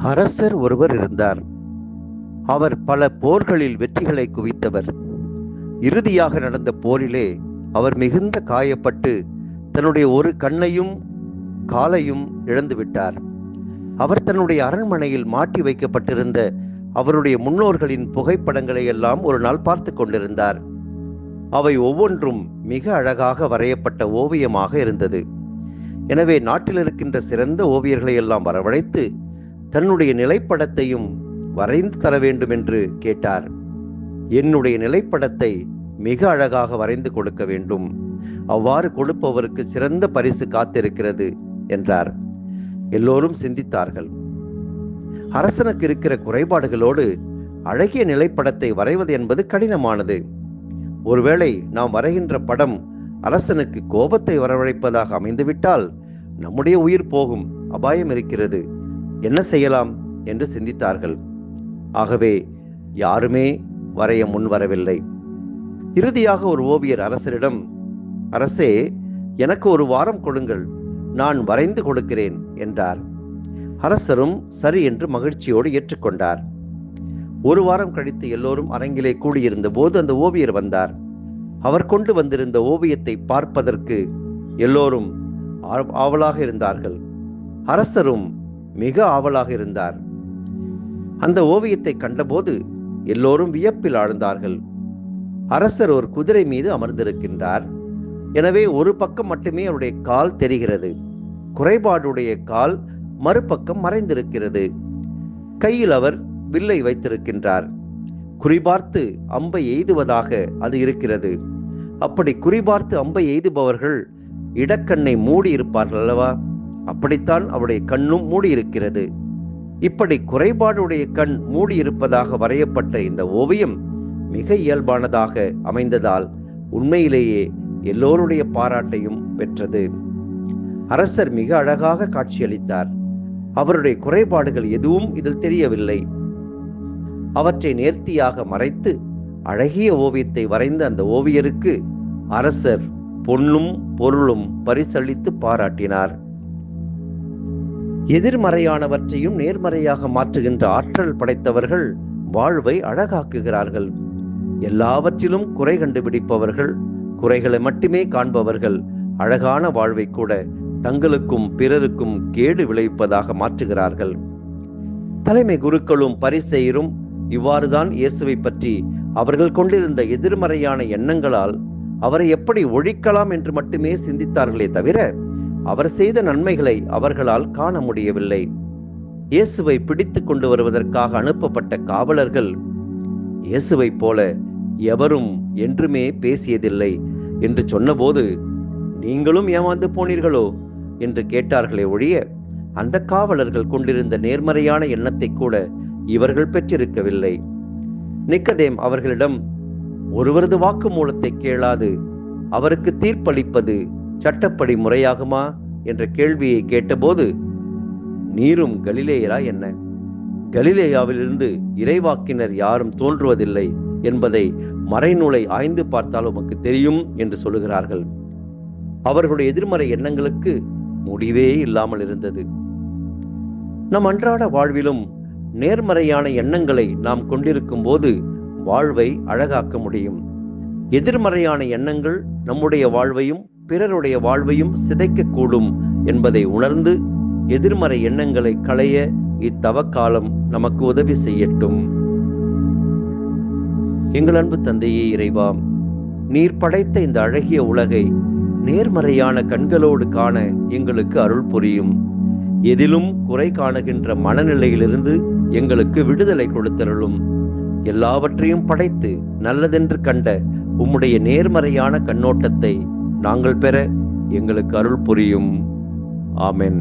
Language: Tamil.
அரசர் ஒருவர் இருந்தார். அவர் பல போர்களில் வெற்றிகளை குவித்தவர். இறுதியாக நடந்த போரிலே அவர் மிகுந்த காயப்பட்டு தன்னுடைய ஒரு கண்ணையும் காலையும் இழந்துவிட்டார். அவர் தன்னுடைய அரண்மனையில் மாட்டி வைக்கப்பட்டிருந்த அவருடைய முன்னோர்களின் புகைப்படங்களை எல்லாம் ஒரு நாள் பார்த்து கொண்டிருந்தார். அவை ஒவ்வொன்றும் மிக அழகாக வரையப்பட்ட ஓவியமாக இருந்தது. எனவே நாட்டில் இருக்கின்ற சிறந்த ஓவியர்களை எல்லாம் வரவழைத்து தன்னுடைய நிலைப்படத்தையும் வரைந்து தர வேண்டும் என்று கேட்டார். என்னுடைய நிலைப்படத்தை மிக அழகாக வரைந்து கொடுக்க வேண்டும், அவ்வாறு கொடுப்பவருக்கு சிறந்த பரிசு காத்திருக்கிறது என்றார். எல்லோரும் சிந்தித்தார்கள். அரசனுக்கு இருக்கிற குறைபாடுகளோடு அழகிய நிலைப்படத்தை வரைவது என்பது கடினமானது. ஒருவேளை நாம் வரைகின்ற படம் அரசனுக்கு கோபத்தை வரவழைப்பதாக அமைந்துவிட்டால் நம்முடைய உயிர் போகும் அபாயம் இருக்கிறது. என்ன செய்யலாம் என்று சிந்தித்தார்கள். ஆகவே யாருமே வரைய முன்வரவில்லை. இறுதியாக ஒரு ஓவியர் அரசரிடம், அரசே, எனக்கு ஒரு வாரம் கொடுங்கள், நான் வரைந்து கொடுக்கிறேன் என்றார். அரசரும் சரி என்று மகிழ்ச்சியோடு ஏற்றுக்கொண்டார். ஒரு வாரம் கழித்து எல்லோரும் அரங்கிலே கூடியிருந்த போது அந்த ஓவியர் வந்தார். அவர் கொண்டு வந்திருந்த ஓவியத்தை பார்ப்பதற்கு எல்லோரும் ஆவலாக இருந்தார்கள். அரசரும் மிக ஆவலாக இருந்தார். அந்த ஓவியத்தை கண்டபோது எல்லோரும் வியப்பில் ஆழ்ந்தார்கள். அரசர் ஒரு குதிரை மீது அமர்ந்திருக்கின்றார். எனவே ஒரு பக்கம் மட்டுமே அவருடைய கால் தெரிகிறது. குறைபாடுடைய கால் மறுபக்கம் மறைந்திருக்கிறது. கையில் அவர் வில்லை வைத்திருக்கின்றார். குறிபார்த்து அம்பை எய்துவதாக அது இருக்கிறது. அப்படி குறிபார்த்து அம்பை எய்துபவர்கள் இடக்கண்ணை மூடி இருப்பார்கள் அல்லவா? அப்படித்தான் அவருடைய கண்ணும் மூடியிருக்கிறது. இப்படி குறைபாடுடைய கண் மூடியிருப்பதாக வரையப்பட்ட இந்த ஓவியம் மிக இயல்பானதாக அமைந்ததால் உண்மையிலேயே எல்லோருடைய பாராட்டையும் பெற்றது. அரசர் மிக அழகாக காட்சியளித்தார். அவருடைய குறைபாடுகள் எதுவும் இதில் தெரியவில்லை. அவற்றை நேர்த்தியாக மறைத்து அழகிய ஓவியத்தை வரைந்த அந்த ஓவியருக்கு அரசர் பொன்னும் பொருளும் பரிசளித்து பாராட்டினார். எதிர்மறையானவற்றையும் நேர்மறையாக மாற்றுகின்ற ஆற்றல் படைத்தவர்கள் வாழ்வை அழகாக்குகிறார்கள். எல்லாவற்றிலும் குறை கண்டுபிடிப்பவர்கள், குறைகளை மட்டுமே காண்பவர்கள் அழகான வாழ்வை கூட தங்களுக்கும் பிறருக்கும் கேடு விளைவிப்பதாக மாற்றுகிறார்கள். தலைமை குருக்களும் பரிசேயரும் இவ்வாறுதான் இயேசுவை பற்றி அவர்கள் கொண்டிருந்த எதிர்மறையான எண்ணங்களால் அவரை எப்படி ஒழிக்கலாம் என்று மட்டுமே சிந்தித்தார்களே தவிர அவர் செய்த நன்மைகளை அவர்களால் காண முடியவில்லை. இயேசுவை பிடித்து கொண்டு வருவதற்காக அனுப்பப்பட்ட காவலர்கள் இயேசுவை போல எவரும் என்றுமே பேசியதில்லை என்று சொன்னபோது, நீங்களும் ஏமாந்து போனீர்களோ என்று கேட்டார்களே ஒழிய அந்த காவலர்கள் கொண்டிருந்த நேர்மறையான எண்ணத்தை கூட இவர்கள் பெற்றிருக்கவில்லை. நிக்கதேம் அவர்களிடம், ஒருவரது வாக்குமூலத்தை கேளாது அவருக்கு தீர்ப்பளிப்பது சட்டப்படி முறையாகுமா என்ற கேள்வியை கேட்டபோது, நீரும் கலிலேயரா என்ன? கலிலேயாவிலிருந்து இறைவாக்கினர் யாரும் தோன்றுவதில்லை என்பதை மறைநூலை ஆய்ந்து பார்த்தால் உமக்கு தெரியும் என்று சொல்லுகிறார்கள். அவர்களுடைய எதிர்மறை எண்ணங்களுக்கு முடிவே இல்லாமல் இருந்தது. நம் அன்றாட வாழ்விலும் நேர்மறையான எண்ணங்களை நாம் கொண்டிருக்கும் போது வாழ்வை அழகாக்க முடியும். எதிர்மறையான எண்ணங்கள் நம்முடைய வாழ்வையும் பிறருடைய வாழ்வையும் சிதைக்கக்கூடும் என்பதை உணர்ந்து எதிர்மறை எண்ணங்களை களைய இத்தவக்காலம் நமக்கு உதவி செய்யட்டும். எங்கள் அன்பு தந்தையே இறைவா, நீர் படைத்த இந்த அழகிய உலகை நேர்மறையான கண்களோடு காண எங்களுக்கு அருள் புரியும். எதிலும் குறை காணுகின்ற மனநிலையிலிருந்து எங்களுக்கு விடுதலை கொடுத்தருளும். எல்லாவற்றையும் படைத்து நல்லதென்று கண்ட உம்முடைய நேர்மறையான கண்ணோட்டத்தை நாங்கள் பெற எங்களுக்கு அருள் புரியும். ஆமென்.